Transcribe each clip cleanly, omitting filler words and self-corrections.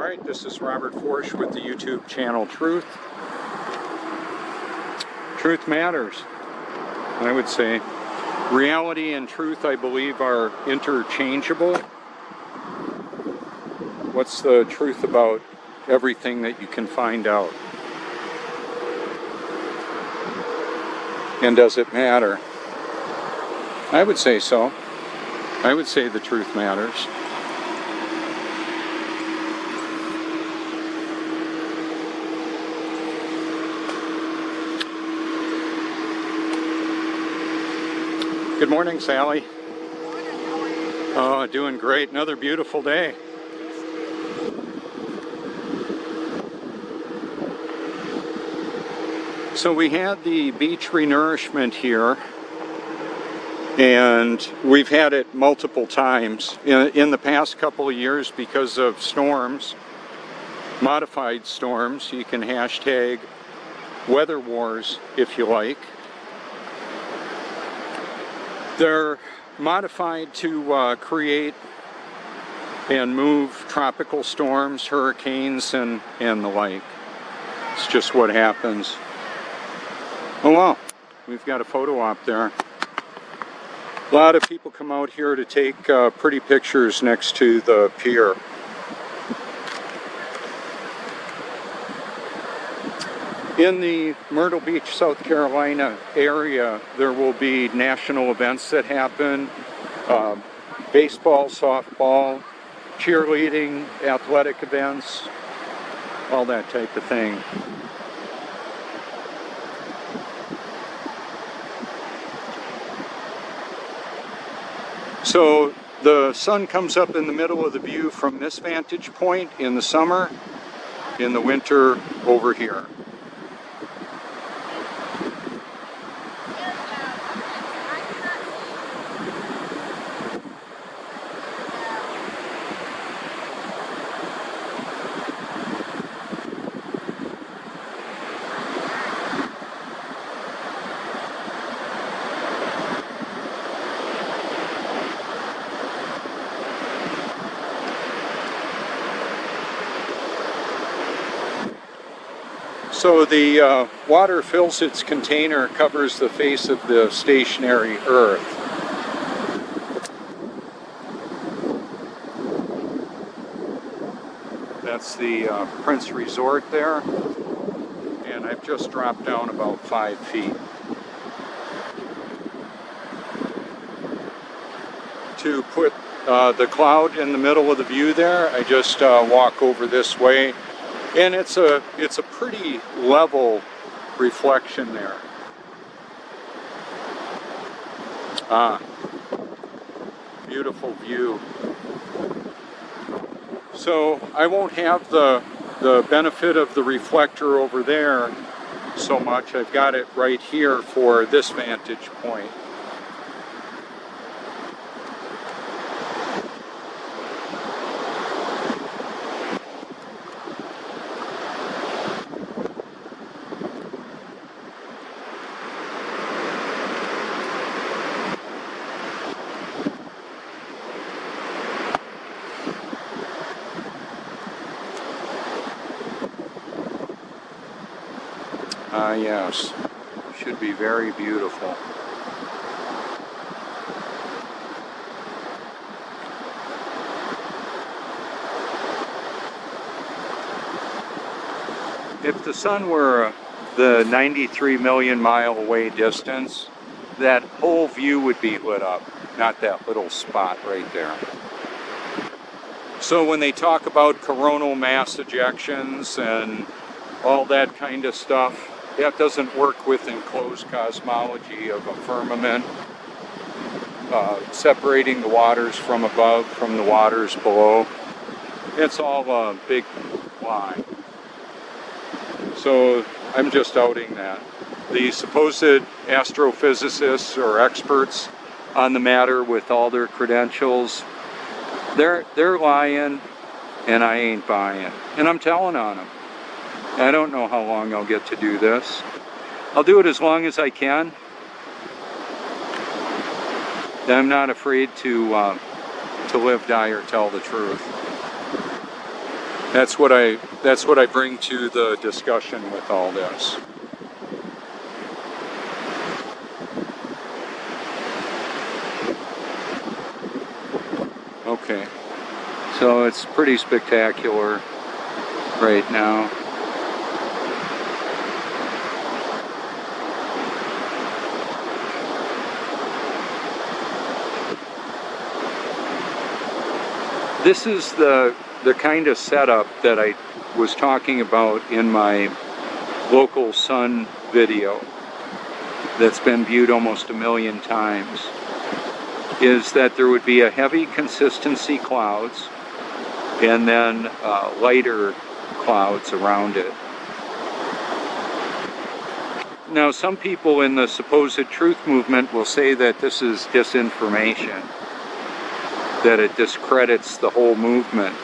Alright, this is Robert Forsch with the YouTube channel Truth. Truth matters, I would say. Reality and truth, I believe, are interchangeable. What's the truth about everything that you can find out? And does it matter? I would say so. I would say the truth matters. Good morning, Sally. Good morning. How are you? Oh, doing great. Another beautiful day. So we had the beach renourishment here, and we've had it multiple times in the past couple of years because of storms, modified storms. You can hashtag weather wars if you like. They're modified to create and move tropical storms, hurricanes, and the like. It's just what happens. Oh wow, we've got a photo op there. A lot of people come out here to take pretty pictures next to the pier. In the Myrtle Beach, South Carolina area, there will be national events that happen. Baseball, softball, cheerleading, athletic events, all that type of thing. So the sun comes up in the middle of the view from this vantage point in the summer, in the winter over here. So the water fills its container, covers the face of the stationary Earth. That's the Prince Resort there, and I've just dropped down about 5 feet. To put the cloud in the middle of the view there, I just walk over this way. And it's a pretty level reflection there. Beautiful view. So I won't have the benefit of the reflector over there so much. I've got it right here for this vantage point. Yes, should be very beautiful. If the sun were the 93 million mile away distance, that whole view would be lit up, not that little spot right there. So when they talk about coronal mass ejections and all that kind of stuff, that doesn't work with enclosed cosmology of a firmament, separating the waters from above from the waters below. It's all a big lie. So I'm just outing that. The supposed astrophysicists or experts on the matter with all their credentials, they're lying, and I ain't buying. And I'm telling on them. I don't know how long I'll get to do this. I'll do it as long as I can. I'm not afraid to live, die, or tell the truth. That's what I bring to the discussion with all this. Okay, so it's pretty spectacular right now. This is the kind of setup that I was talking about in my local sun video that's been viewed almost 1 million times, is that there would be a heavy consistency clouds and then lighter clouds around it. Now, some people in the supposed truth movement will say that this is disinformation, that it discredits the whole movement.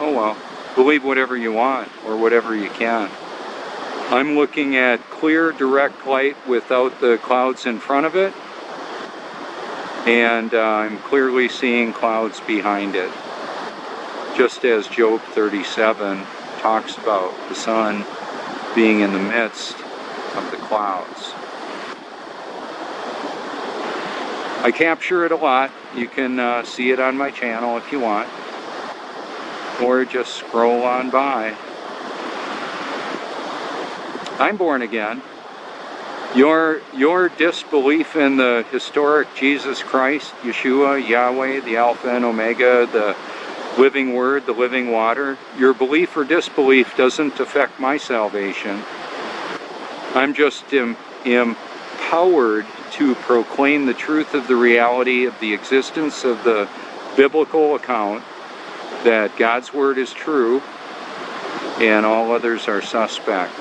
Oh well, believe whatever you want or whatever you can. I'm looking at clear, direct light without the clouds in front of it, and I'm clearly seeing clouds behind it, just as Job 37 talks about the sun being in the midst of the clouds. I capture it a lot. You can see it on my channel if you want, or just scroll on by. I'm born again. Your disbelief in the historic Jesus Christ, Yeshua, Yahweh, the Alpha and Omega, the living Word, the living water, your belief or disbelief doesn't affect my salvation. I'm just empowered to proclaim the truth of the reality of the existence of the biblical account, that God's Word is true and all others are suspect.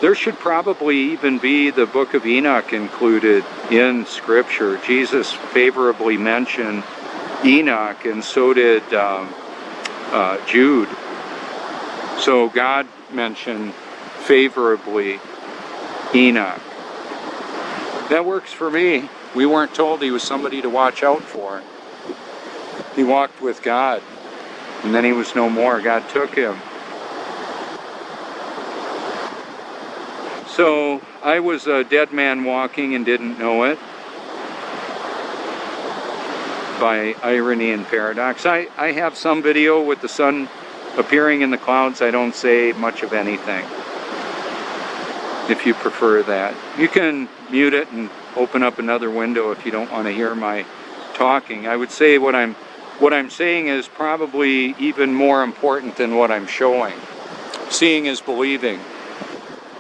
There should probably even be the book of Enoch included in Scripture. Jesus favorably mentioned Enoch, and so did Jude. So God mentioned favorably Enoch. That works for me. We weren't told he was somebody to watch out for. He walked with God, and then he was no more. God took him. So I was a dead man walking and didn't know it, by irony and paradox. I have some video with the sun appearing in the clouds. I don't say much of anything, if you prefer that. You can mute it and open up another window if you don't want to hear my talking. I would say what I'm saying is probably even more important than what I'm showing. Seeing is believing.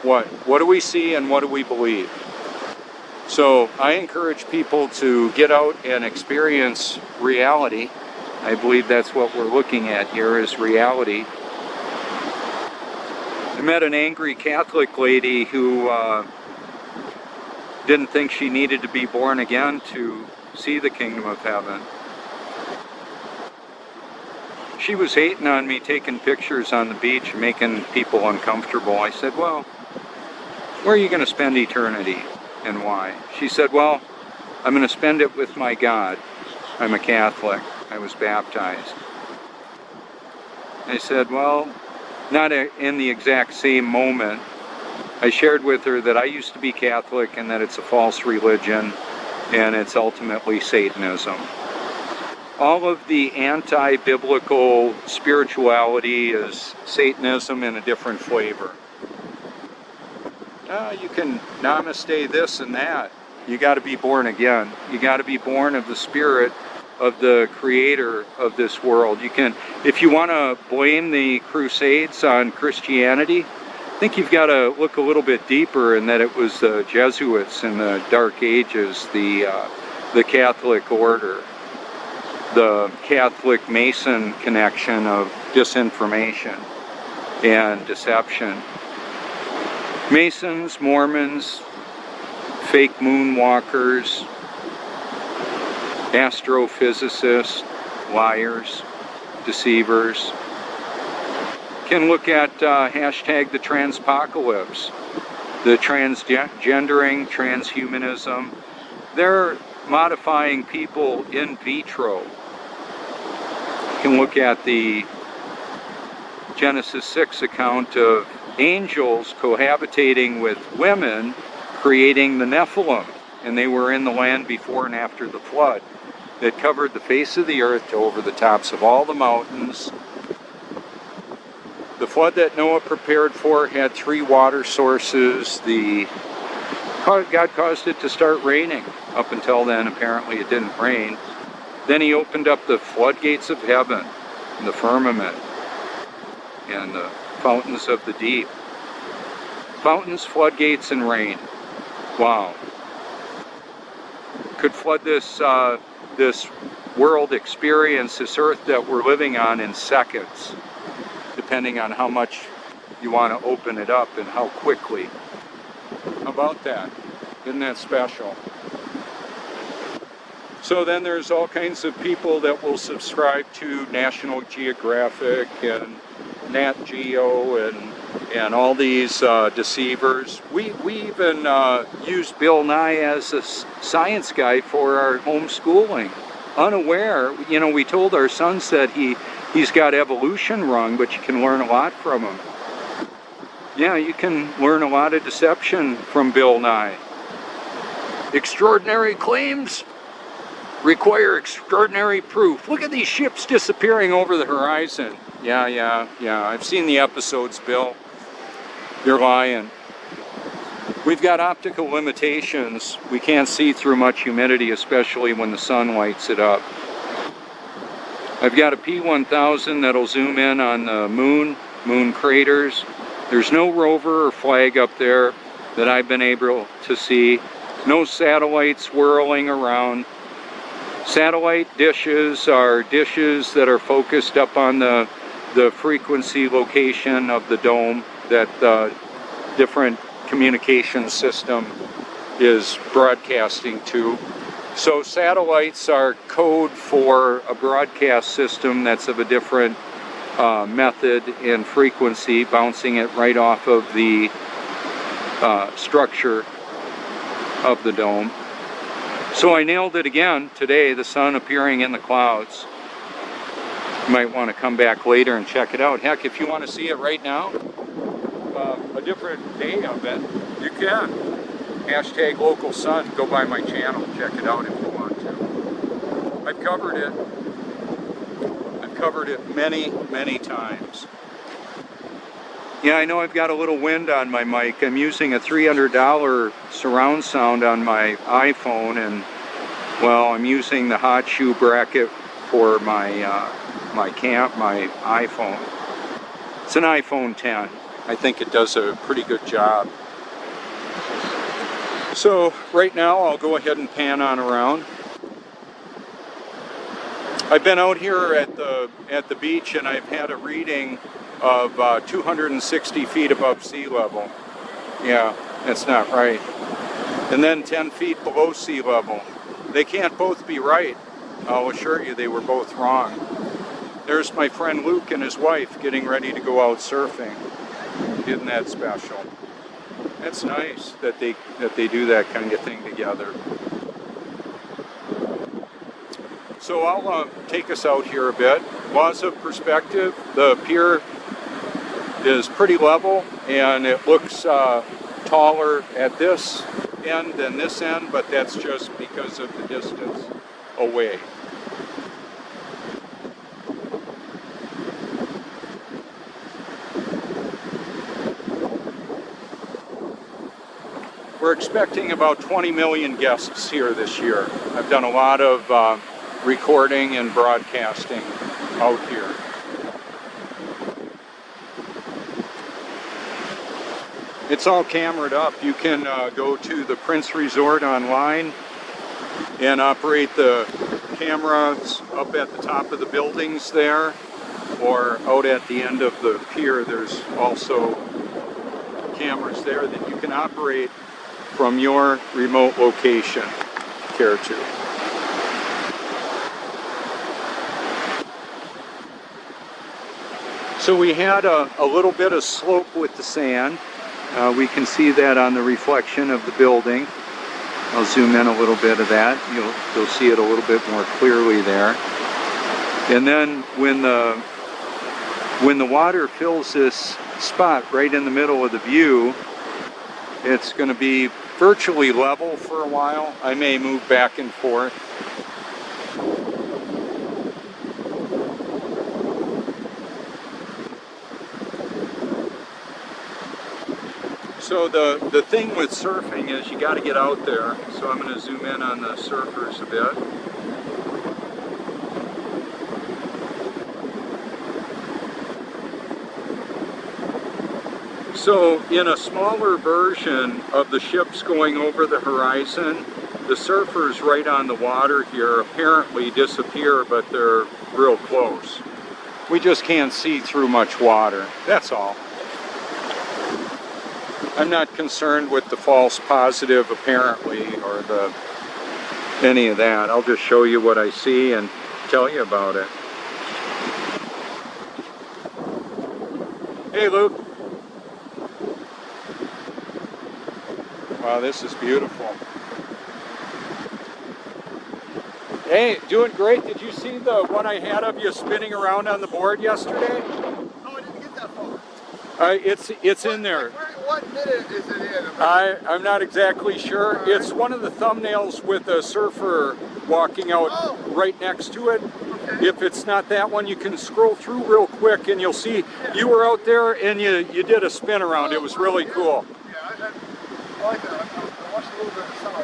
What do we see and what do we believe? So I encourage people to get out and experience reality. I believe that's what we're looking at here, is reality. I met an angry Catholic lady who didn't think she needed to be born again to see the kingdom of heaven. She was hating on me taking pictures on the beach and making people uncomfortable. I said, well, where are you going to spend eternity and why? She said, well, I'm going to spend it with my God. I'm a Catholic. I was baptized. I said, well, not in the exact same moment. I shared with her that I used to be Catholic and that it's a false religion and it's ultimately Satanism. All of the anti-biblical spirituality is Satanism in a different flavor. You can namaste this and that. You got to be born again. You got to be born of the Spirit of the Creator of this world. You can, if you want to blame the Crusades on Christianity, I think you've got to look a little bit deeper, in that it was the Jesuits in the Dark Ages, the Catholic order, the Catholic Mason connection of disinformation and deception. Masons, Mormons, fake moonwalkers, astrophysicists, liars, deceivers. Can look at hashtag the transpocalypse, the transgendering, transhumanism. They're modifying people in vitro. You can look at the Genesis 6 account of angels cohabitating with women, creating the Nephilim. And they were in the land before and after the flood that covered the face of the earth to over the tops of all the mountains. The flood that Noah prepared for had 3 water sources. God caused it to start raining. Up until then, apparently it didn't rain. Then he opened up the floodgates of heaven, and the firmament, and the fountains of the deep. Fountains, floodgates, and rain. Wow. Could flood this world experience, this earth that we're living on, in seconds, depending on how much you want to open it up and how quickly. How about that? Isn't that special? So then there's all kinds of people that will subscribe to National Geographic and Nat Geo and all these deceivers. We even used Bill Nye as a science guy for our homeschooling. Unaware, you know, we told our sons that he's got evolution wrong, but you can learn a lot from him. Yeah, you can learn a lot of deception from Bill Nye. Extraordinary claims require extraordinary proof. Look at these ships disappearing over the horizon. Yeah, I've seen the episodes, Bill. You're lying. We've got optical limitations. We can't see through much humidity, especially when the sun lights it up. I've got a P1000 that'll zoom in on the moon craters. There's no rover or flag up there that I've been able to see. No satellites whirling around. Satellite dishes are dishes that are focused up on the frequency location of the dome that the different communication system is broadcasting to. So satellites are code for a broadcast system that's of a different method and frequency, bouncing it right off of the structure of the dome. So I nailed it again today, the sun appearing in the clouds. You might want to come back later and check it out. Heck, if you want to see it right now, a different day of it, you can. Hashtag local sun, go by my channel, check it out if you want to. I've covered it. I've covered it many, many times. Yeah, I know I've got a little wind on my mic. I'm using a $300 surround sound on my iPhone, and well, I'm using the hot shoe bracket for my my iPhone. It's an iPhone 10. I think it does a pretty good job. So right now I'll go ahead and pan on around. I've been out here at the beach, and I've had a reading of 260 feet above sea level. Yeah, that's not right. And then 10 feet below sea level. They can't both be right. I'll assure you they were both wrong. There's my friend Luke and his wife getting ready to go out surfing. Isn't that special? That's nice that they do that kind of thing together. So I'll take us out here a bit. Laws of perspective. The pier is pretty level, and it looks taller at this end than this end, but that's just because of the distance away. We're expecting about 20 million guests here this year. I've done a lot of recording and broadcasting out here. It's all cameraed up. You can go to the Prince Resort online and operate the cameras up at the top of the buildings there, or out at the end of the pier. There's also cameras there that you can operate from your remote location, if you care to. So we had a little bit of slope with the sand. We can see that on the reflection of the building. I'll zoom in a little bit of that. You'll see it a little bit more clearly there. And then when the when the water fills this spot right in the middle of the view, it's going to be virtually level for a while. I may move back and forth. So the thing with surfing is you got to get out there. So I'm going to zoom in on the surfers a bit. So in a smaller version of the ships going over the horizon, the surfers right on the water here apparently disappear, but they're real close. We just can't see through much water, that's all. I'm not concerned with the false positive apparently, or any of that. I'll just show you what I see and tell you about it. Hey Luke. Wow, this is beautiful. Hey, doing great. Did you see the one I had of you spinning around on the board yesterday? Oh, I didn't get that far. It's in there. What minute is it in? I'm not exactly sure. Right. It's one of the thumbnails with a surfer walking out right next to it. Okay. If it's not that one, you can scroll through real quick and you'll see you were out there and you did a spin around. It was really cool. Yeah, I like that. I watched a little bit of some.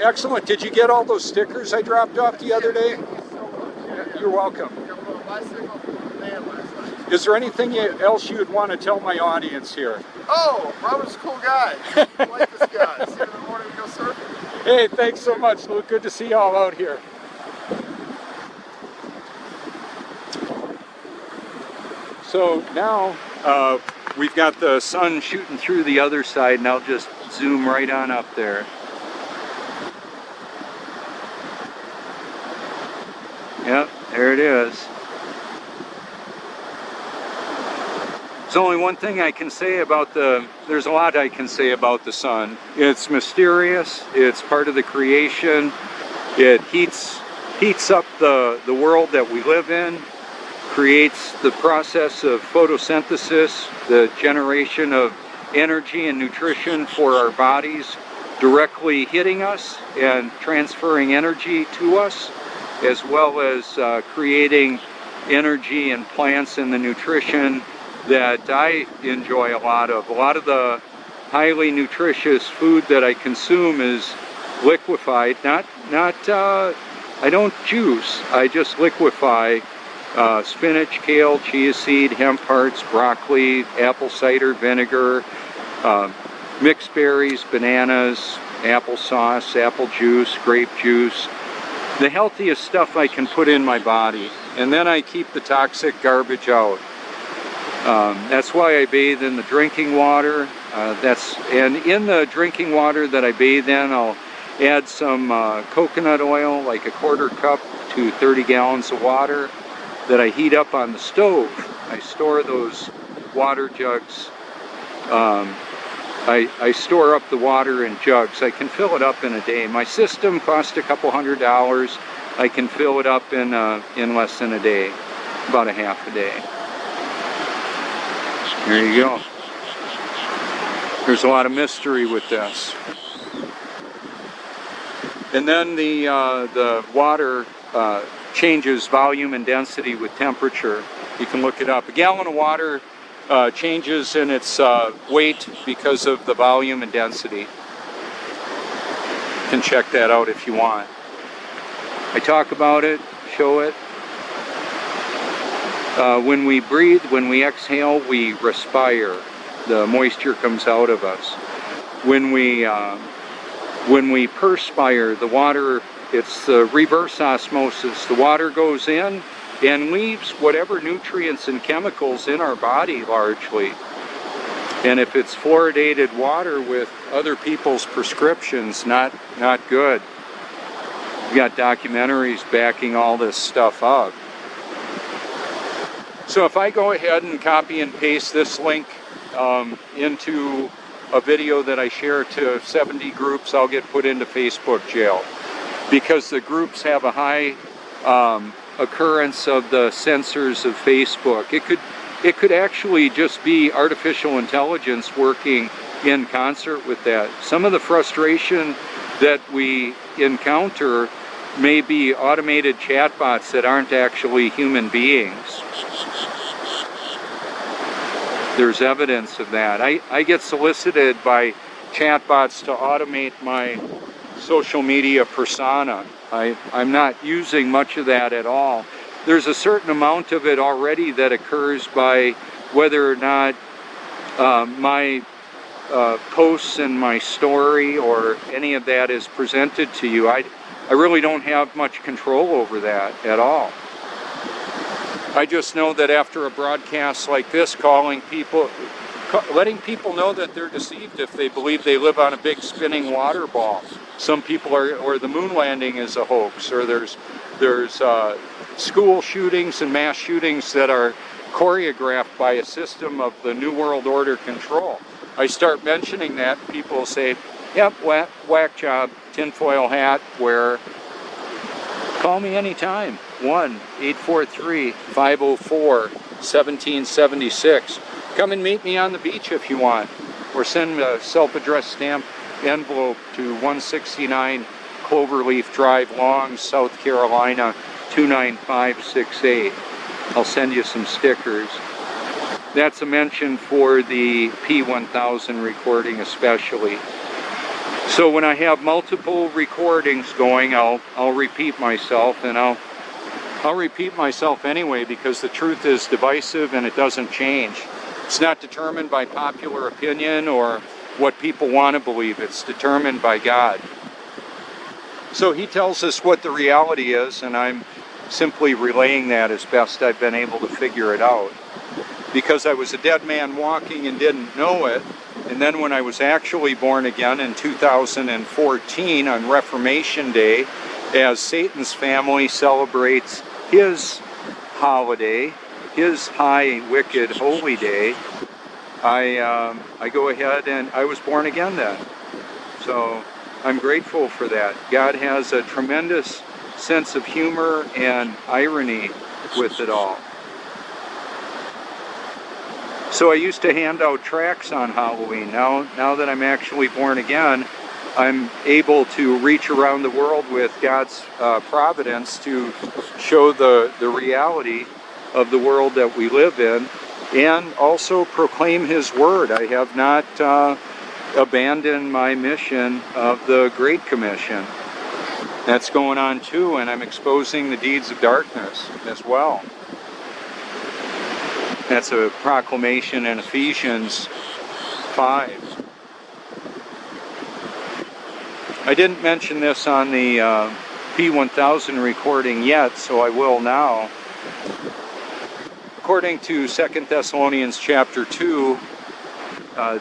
Excellent. Did you get all those stickers I dropped off the other day? Thank you so much. Yeah. You're welcome. Got a little bicycle van last night. Is there anything else you'd want to tell my audience here? Oh, Robert's a cool guy. I like this guy. See him in the morning we go surfing. Hey, thanks so much, Luke. Good to see you all out here. So now we've got the sun shooting through the other side, and I'll just zoom right on up there. Yep, there it is. There's only one thing I can say about there's a lot I can say about the sun. It's mysterious, it's part of the creation, it heats up the world that we live in, creates the process of photosynthesis, the generation of energy and nutrition for our bodies, directly hitting us and transferring energy to us, as well as creating energy in plants and the nutrition that I enjoy a lot of. A lot of the highly nutritious food that I consume is liquefied, not I don't juice, I just liquefy spinach, kale, chia seed, hemp hearts, broccoli, apple cider vinegar, mixed berries, bananas, applesauce, apple juice, grape juice, the healthiest stuff I can put in my body, and then I keep the toxic garbage out. That's why I bathe in the drinking water. And in the drinking water that I bathe in, I'll add some coconut oil, like a 1/4 cup to 30 gallons of water that I heat up on the stove. I store those water jugs. I store up the water in jugs. I can fill it up in a day. My system costs a couple $100. I can fill it up in less than a day, about a half a day. There you go. There's a lot of mystery with this. And then the water changes volume and density with temperature. You can look it up. A gallon of water changes in its weight because of the volume and density. You can check that out if you want. I talk about it, show it. When we breathe, when we exhale, we respire. The moisture comes out of us. When we perspire, the water, it's the reverse osmosis. The water goes in and leaves whatever nutrients and chemicals in our body largely. And if it's fluoridated water with other people's prescriptions, not good. We've got documentaries backing all this stuff up. So if I go ahead and copy and paste this link into a video that I share to 70 groups, I'll get put into Facebook jail, because the groups have a high occurrence of the censors of Facebook. it could actually just be artificial intelligence working in concert with that. Some of the frustration that we encounter may be automated chatbots that aren't actually human beings. There's evidence of that. I get solicited by chatbots to automate my social media persona. I'm not using much of that at all. There's a certain amount of it already that occurs by whether or not my posts and my story or any of that is presented to you. I really don't have much control over that at all. I just know that after a broadcast like this, letting people know that they're deceived if they believe they live on a big spinning water ball. Some people are, or the moon landing is a hoax, or there's school shootings and mass shootings that are choreographed by a system of the New World Order control. I start mentioning that, people say, yep, whack job, tinfoil hat, wearer. Call me anytime, 1-843-504-1776. Come and meet me on the beach if you want, or send a self-addressed stamped envelope to 169 Cloverleaf Drive, Long, South Carolina, 29568. I'll send you some stickers. That's a mention for the P1000 recording especially. So when I have multiple recordings going, I'll repeat myself, and I'll repeat myself anyway, because the truth is divisive and it doesn't change. It's not determined by popular opinion or what people want to believe. It's determined by God. So he tells us what the reality is, and I'm simply relaying that as best I've been able to figure it out. Because I was a dead man walking and didn't know it, and then when I was actually born again in 2014 on Reformation Day, as Satan's family celebrates his holiday, his high, wicked, holy day, I go ahead and I was born again then. So I'm grateful for that. God has a tremendous sense of humor and irony with it all. So I used to hand out tracts on Halloween. Now that I'm actually born again, I'm able to reach around the world with God's providence to show the reality of the world that we live in, and also proclaim His Word. I have not abandoned my mission of the Great Commission. That's going on too, and I'm exposing the deeds of darkness as well. That's a proclamation in Ephesians 5. I didn't mention this on the P1000 recording yet, so I will now. According to 2 Thessalonians chapter 2,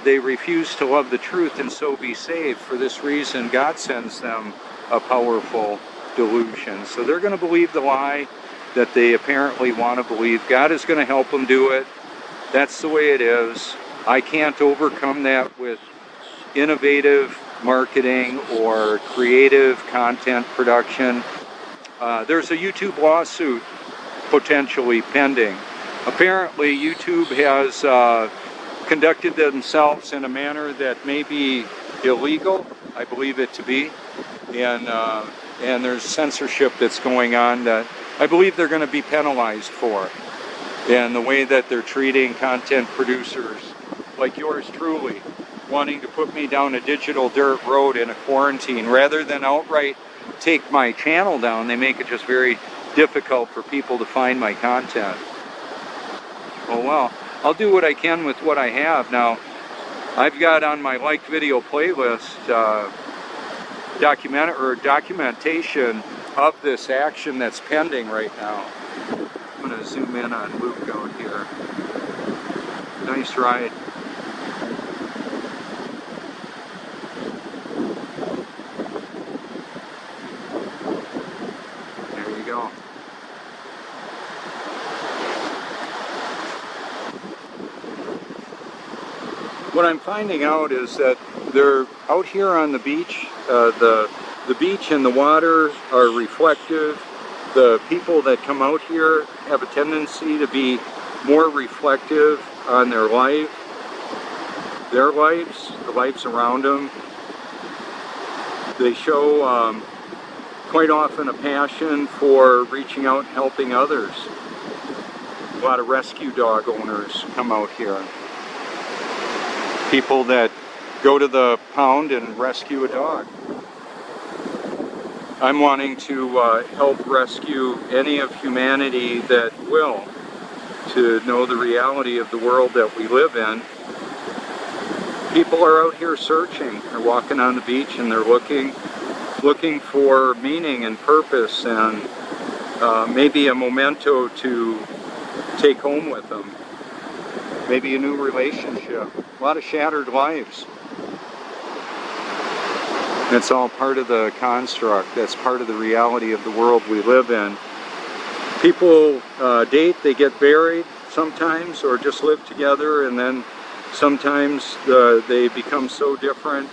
they refuse to love the truth and so be saved. For this reason, God sends them a powerful delusion. So they're going to believe the lie that they apparently want to believe. God is going to help them do it. That's the way it is. I can't overcome that with innovative marketing or creative content production. There's a YouTube lawsuit potentially pending. Apparently YouTube has conducted themselves in a manner that may be illegal. I believe it to be. And there's censorship that's going on that I believe they're going to be penalized for. And the way that they're treating content producers like yours truly, wanting to put me down a digital dirt road in a quarantine, rather than outright take my channel down, they make it just very difficult for people to find my content. Oh well, I'll do what I can with what I have. Now, I've got on my liked video playlist documentation of this action that's pending right now. I'm going to zoom in on Luke out here. Nice ride. There you go. What I'm finding out is that they're out here on the beach. The beach and the water are reflective. The people that come out here have a tendency to be more reflective on their lives, the lives around them. They show quite often a passion for reaching out and helping others. A lot of rescue dog owners come out here. People that go to the pound and rescue a dog. I'm wanting to help rescue any of humanity that will, to know the reality of the world that we live in. People are out here searching. They're walking on the beach and they're looking for meaning and purpose and maybe a memento to take home with them. Maybe a new relationship. A lot of shattered lives. That's all part of the construct. That's part of the reality of the world we live in. People date, they get married sometimes, or just live together, and then sometimes they become so different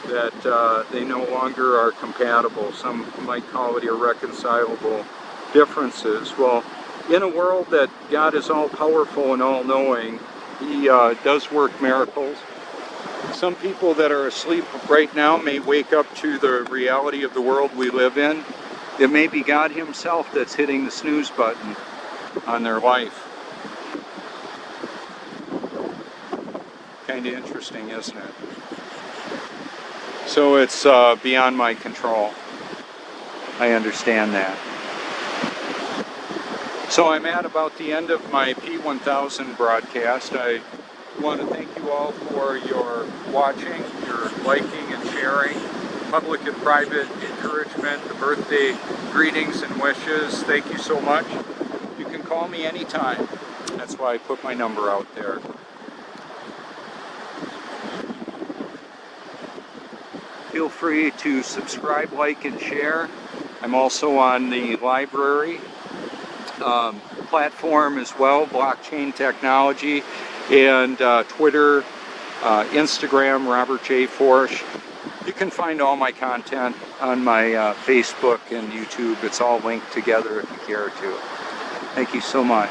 that they no longer are compatible. Some might call it irreconcilable differences. Well, in a world that God is all-powerful and all-knowing, He does work miracles. Some people that are asleep right now may wake up to the reality of the world we live in. It may be God Himself that's hitting the snooze button on their life. Kind of interesting, isn't it? So it's beyond my control. I understand that. So I'm at about the end of my P1000 broadcast. I want to thank you all for your watching, your liking and sharing, public and private encouragement, the birthday greetings and wishes. Thank you so much. You can call me anytime. That's why I put my number out there. Feel free to subscribe, like, and share. I'm also on the library platform as well, blockchain technology, and Twitter, Instagram, Robert J. Forsch. You can find all my content on my Facebook and YouTube. It's all linked together if you care to. Thank you so much.